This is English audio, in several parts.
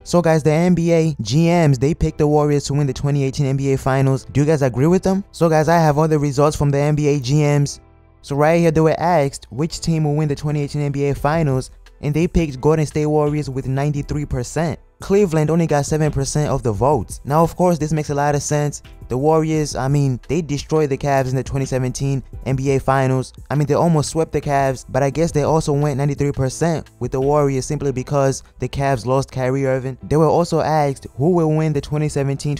So guys, the NBA GMs, they picked the Warriors to win the 2018 NBA Finals. Do you guys agree with them? So guys, I have all the results from the NBA GMs. So right here, they were asked which team will win the 2018 NBA Finals, and they picked Golden State Warriors with 93%. Cleveland only got 7% of the votes. Now, of course, this makes a lot of sense. The Warriors, they destroyed the Cavs in the 2017 NBA Finals. They almost swept the Cavs, but I guess they also went 93% with the Warriors simply because the Cavs lost Kyrie Irving. They were also asked who will win the 2017-2018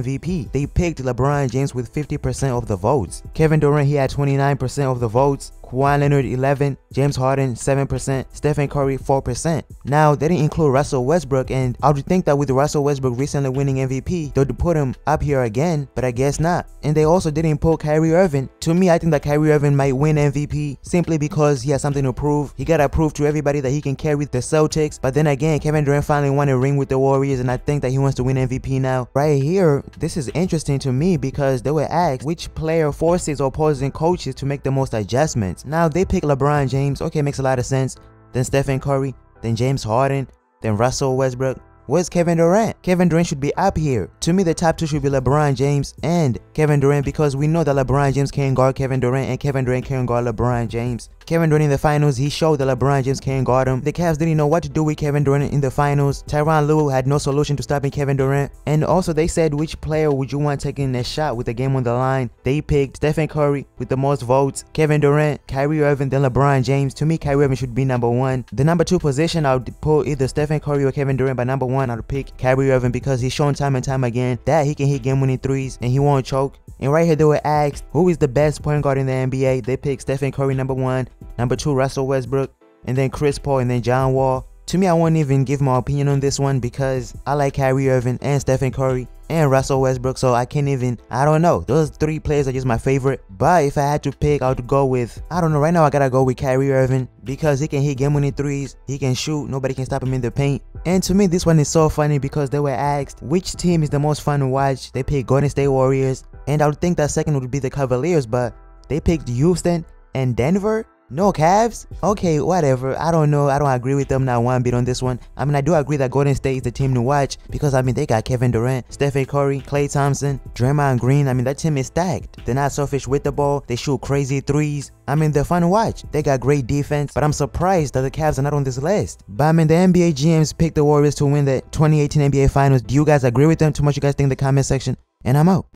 MVP. They picked LeBron James with 50% of the votes. Kevin Durant, he had 29% of the votes. Kawhi Leonard 11%, James Harden 7%, Stephen Curry 4%. Now, they didn't include Russell Westbrook, and I would think that with Russell Westbrook recently winning MVP, they would put him up here again, but I guess not. And they also didn't put Kyrie Irving. To me, I think that Kyrie Irving might win MVP simply because he has something to prove. He gotta prove to everybody that he can carry the Celtics, but then again, Kevin Durant finally won a ring with the Warriors, and I think that he wants to win MVP now. Right here, this is interesting to me because they were asked which player forces opposing coaches to make the most adjustments. Now, they pick LeBron James. Okay, makes a lot of sense. Then Stephen Curry, then James Harden, then Russell Westbrook. Where's Kevin Durant? Kevin Durant should be up here. To me, the top two should be LeBron James and Kevin Durant because we know that LeBron James can guard Kevin Durant and Kevin Durant can guard LeBron James. Kevin Durant in the finals, he showed that LeBron James can guard him. The Cavs didn't know what to do with Kevin Durant in the finals. Tyronn Lue had no solution to stopping Kevin Durant. And also, they said which player would you want taking a shot with the game on the line. They picked Stephen Curry with the most votes, Kevin Durant, Kyrie Irving, then LeBron James. To me, Kyrie Irving should be number one. The number two position, I would put either Stephen Curry or Kevin Durant, but number one, I would pick Kyrie Irving because he's shown time and time again that he can hit game-winning threes and he won't choke. And right here, they were asked who is the best point guard in the NBA. They picked Stephen Curry number one, number two Russell Westbrook, and then Chris Paul, and then John Wall. To me, I won't even give my opinion on this one because I like Kyrie Irving and Stephen Curry and Russell Westbrook, so I don't know. Those three players are just my favorite. But if I had to pick, I would go with, I don't know, right now I gotta go with Kyrie Irving because he can hit game-winning threes, he can shoot, nobody can stop him in the paint. And to me, this one is so funny because they were asked which team is the most fun to watch. They picked Golden State Warriors, and I would think that second would be the Cavaliers, but they picked Houston and Denver. No Cavs? Okay, whatever. I don't know. I don't agree with them not one bit on this one. I do agree that Golden State is the team to watch because, they got Kevin Durant, Stephen Curry, Klay Thompson, Draymond Green. That team is stacked. They're not selfish with the ball. They shoot crazy threes. They're fun to watch. They got great defense, but I'm surprised that the Cavs are not on this list. But, the NBA GMs picked the Warriors to win the 2018 NBA Finals. Do you guys agree with them? Too much you guys think in the comment section. And I'm out.